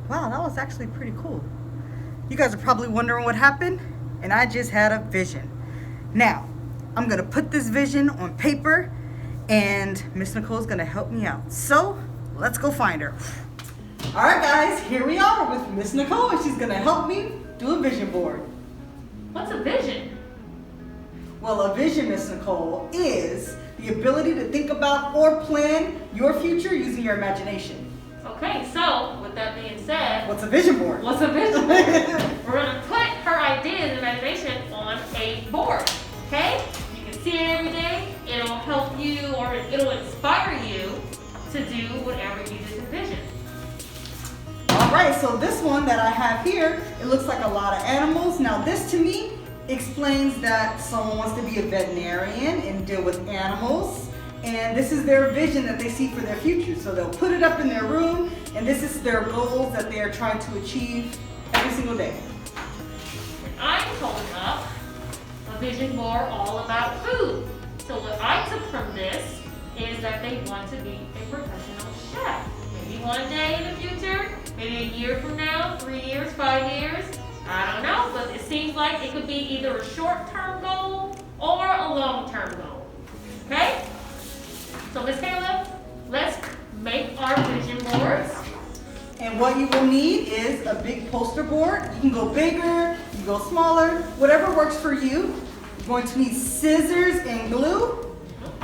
Wow, that was actually pretty cool. You guys are probably wondering what happened, and I just had a vision. Now, I'm gonna put this vision on paper, and Miss Nicole's gonna help me out. So, let's go find her. All right, guys, here we are with Miss Nicole, and she's gonna help me do a vision board. What's a vision? Well, a vision, Miss Nicole, is the ability to think about or plan your future using your imagination. Okay, so with that being said, What's a vision board? what's a vision board? We're gonna put her ideas and imagination on a board. Okay? You can see it every day. It'll help you, or it'll inspire you to do whatever you just envision. All right, so this one that I have here, it looks like a lot of animals. Now this to me explains that someone wants to be a veterinarian and deal with animals. And this is their vision that they see for their future. So they'll put it up in their room, and this is their goals that they are trying to achieve every single day. And I'm holding up a vision board all about food. So what I took from this is that they want to be a professional chef. Maybe one day in the future, maybe a year from now, 3 years, 5 years, I don't know. But it seems like it could be either a short-term goal or a long-term goal. Okay? So Miss Kayla, let's make our vision boards. And what you will need is a big poster board. You can go bigger, you can go smaller, whatever works for you. You're going to need scissors and glue.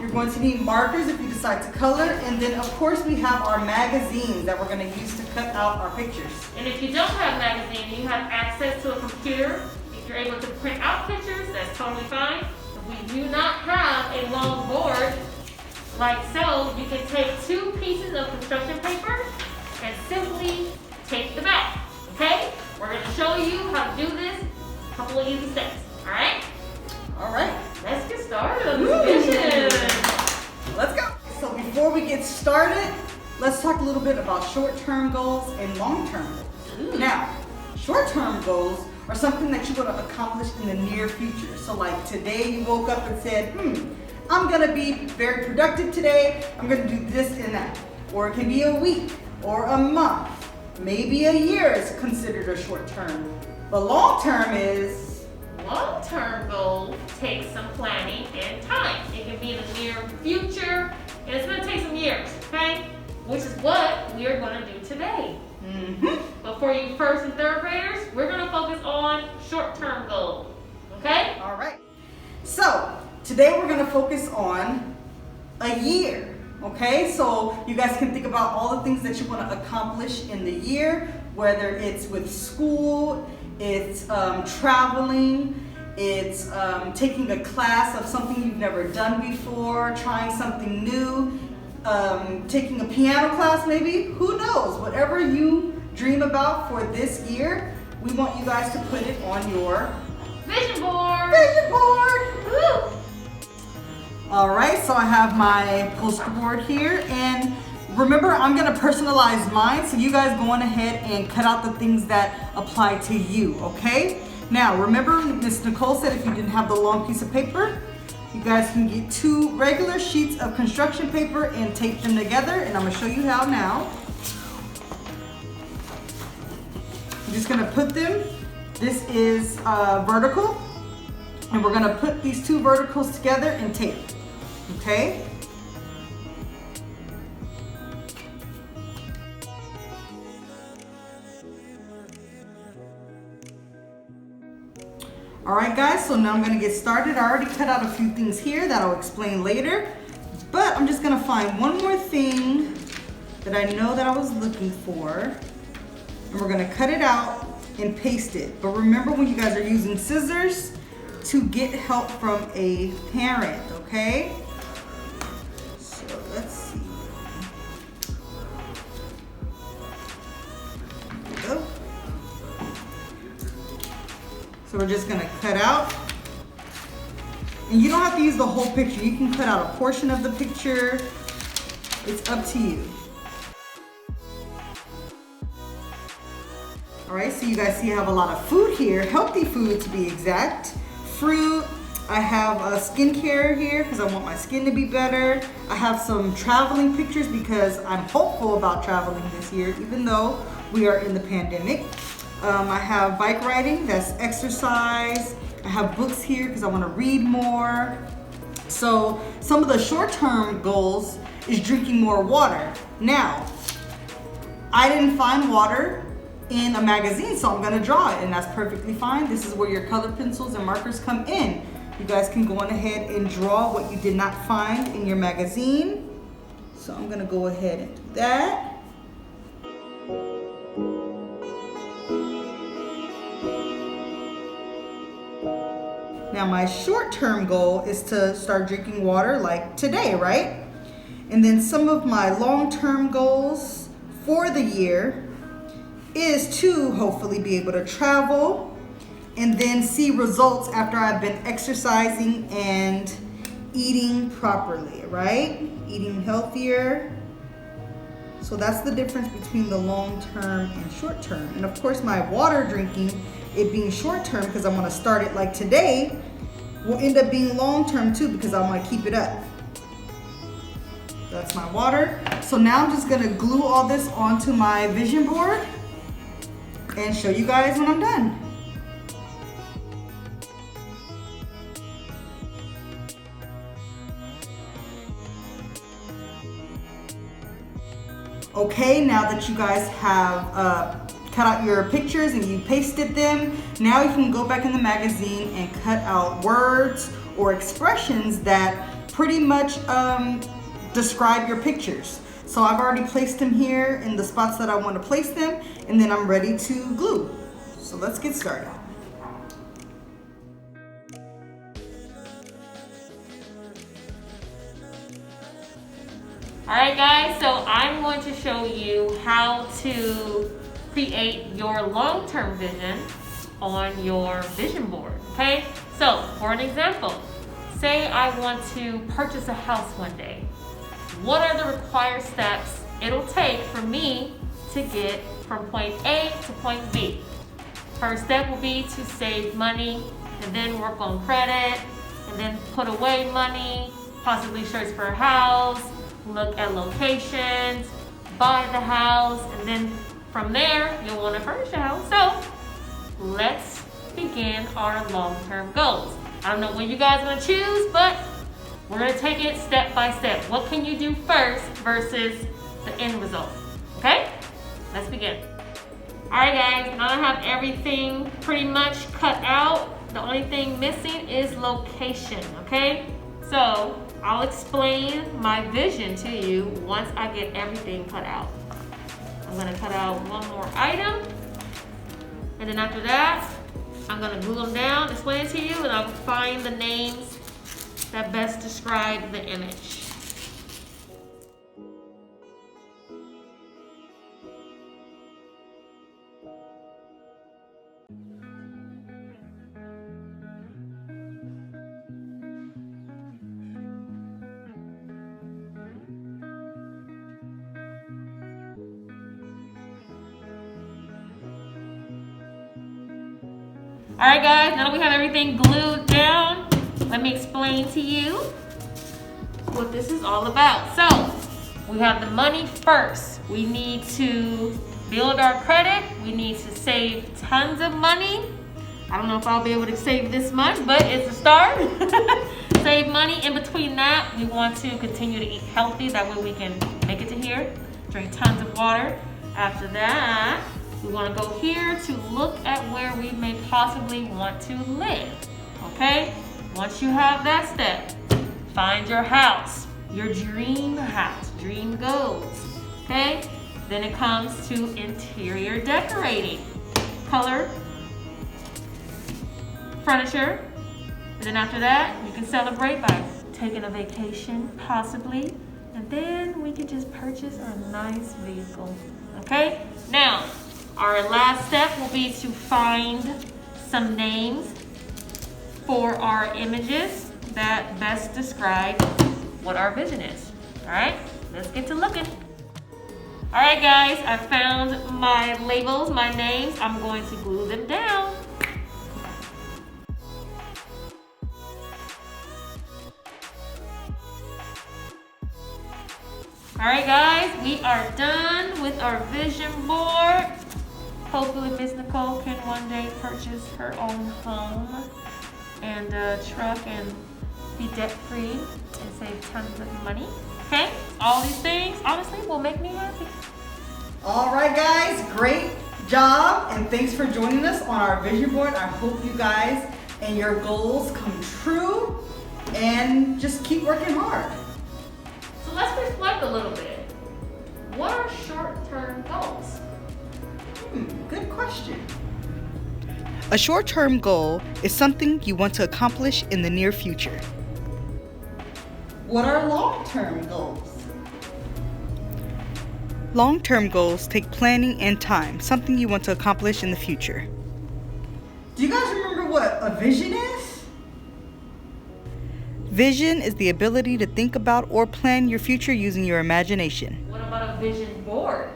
You're going to need markers if you decide to color. And then of course we have our magazines that we're going to use to cut out our pictures. And if you don't have a magazine, you have access to a computer. If you're able to print out pictures, that's totally fine. If we do not have a long board, like so, you can take 2 pieces of construction paper and simply tape them out, okay? We're gonna show you how to do this, a couple of easy steps, all right? All right. Let's get started on this vision. Let's go. So before we get started, let's talk a little bit about short-term goals and long-term goals. Now, short-term goals are something that you want to accomplish in the near future. So like today you woke up and said, I'm gonna be very productive today. I'm gonna do this and that. Or it can be a week or a month. Maybe a year is considered a short term. But long term is? Long-term goal takes some planning and time. It can be in the near future, and it's gonna take some years, okay? Which is what we are gonna do today. But for you first and third graders, we're gonna focus on short-term goals, okay? All right. So, today we're going to focus on a year, okay? So you guys can think about all the things that you want to accomplish in the year, whether it's with school, it's traveling, it's taking a class of something you've never done before, trying something new, taking a piano class maybe, who knows? Whatever you dream about for this year, we want you guys to put it on your vision board. Vision board! Woo! All right, so I have my poster board here, and remember, I'm gonna personalize mine, so you guys go on ahead and cut out the things that apply to you, okay? Now, remember, Miss Nicole said if you didn't have the long piece of paper, you guys can get 2 regular sheets of construction paper and tape them together, and I'm gonna show you how now. I'm just gonna put them, this is vertical, and we're gonna put these 2 verticals together and tape. Okay? All right, guys, so now I'm gonna get started. I already cut out a few things here that I'll explain later, but I'm just gonna find one more thing that I know that I was looking for, and we're gonna cut it out and paste it. But remember, when you guys are using scissors, to get help from a parent, okay? So let's see. There we go. So we're just gonna cut out. And you don't have to use the whole picture. You can cut out a portion of the picture. It's up to you. All right, so you guys see I have a lot of food here, healthy food to be exact. Fruit, I have skincare here because I want my skin to be better. I have some traveling pictures because I'm hopeful about traveling this year, even though we are in the pandemic. I have bike riding, that's exercise. I have books here because I want to read more. So some of the short-term goals is drinking more water. Now, I didn't find water in a magazine, so I'm gonna draw it, and that's perfectly fine. This is where your color pencils and markers come in. You guys can go on ahead and draw what you did not find in your magazine. So I'm gonna go ahead and do that. Now my short-term goal is to start drinking water like today, right? And then some of my long-term goals for the year is to hopefully be able to travel and then see results after I've been exercising and eating properly, right? Eating healthier. So that's the difference between the long-term and short-term. And of course my water drinking, it being short-term because I want to start it like today, will end up being long-term too because I want to keep it up. That's my water. So now I'm just gonna glue all this onto my vision board and show you guys when I'm done. Okay, now that you guys have cut out your pictures and you pasted them, now you can go back in the magazine and cut out words or expressions that pretty much describe your pictures. So I've already placed them here in the spots that I want to place them, and then I'm ready to glue. So let's get started. Alright guys, so I'm going to show you how to create your long-term vision on your vision board, okay? So, for an example, say I want to purchase a house one day. What are the required steps it'll take for me to get from point A to point B? First step will be to save money and then work on credit and then put away money, possibly search for a house, look at locations, buy the house, and then from there, you'll want to furnish a house. So let's begin our long-term goals. I don't know when you guys want to choose, but we're going to take it step by step. What can you do first versus the end result? Okay? Let's begin. Alright guys, now I have everything pretty much cut out. The only thing missing is location, okay? So I'll explain my vision to you once I get everything cut out. I'm going to cut out one more item, and then after that, I'm going to glue them down, explain it to you, and I'll find the names that best describe the image. Alright guys, now that we have everything glued down, let me explain to you what this is all about. So, we have the money first. We need to build our credit. We need to save tons of money. I don't know if I'll be able to save this much, but it's a start. Save money. In between that, we want to continue to eat healthy. That way we can make it to here. Drink tons of water. After that, we want to go here to look at where we may possibly want to live, okay? Once you have that step, find your house, your dream house, dream goals, okay? Then it comes to interior decorating, color, furniture, and then after that, you can celebrate by taking a vacation, possibly, and then we can just purchase a nice vehicle, okay? Now, our last step will be to find some names for our images that best describe what our vision is. All right, let's get to looking. All right, guys, I found my labels, my names. I'm going to glue them down. All right, guys, we are done with our vision board. Hopefully, Miss Nicole can one day purchase her own home and a truck and be debt-free and save tons of money. Okay? All these things, honestly, will make me happy. All right, guys, great job, and thanks for joining us on our vision board. I hope you guys and your goals come true, and just keep working hard. So let's reflect a little bit. What are short-term goals? Good question. A short-term goal is something you want to accomplish in the near future. What are long-term goals? Long-term goals take planning and time, something you want to accomplish in the future. Do you guys remember what a vision is? Vision is the ability to think about or plan your future using your imagination. What about a vision board?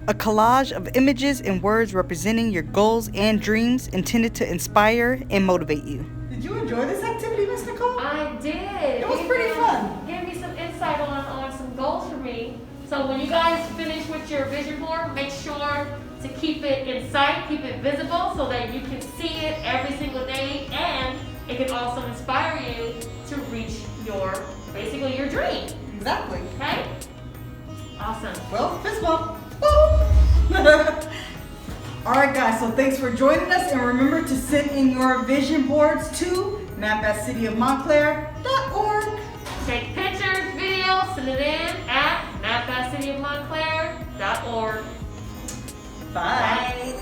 A collage of images and words representing your goals and dreams intended to inspire and motivate you. Did you enjoy this activity, Miss Nicole? I did. It was pretty fun. Gave me some insight on some goals for me. So when you guys finish with your vision board, make sure to keep it in sight, keep it visible so that you can see it every single day, and it can also inspire you to reach basically your dream. Exactly. Okay? Awesome. Well, fist bump. All right, guys, so thanks for joining us, and remember to send in your vision boards to map@cityofmontclair.org. Take pictures, videos, send it in at map@cityofmontclair.org. Bye. Bye.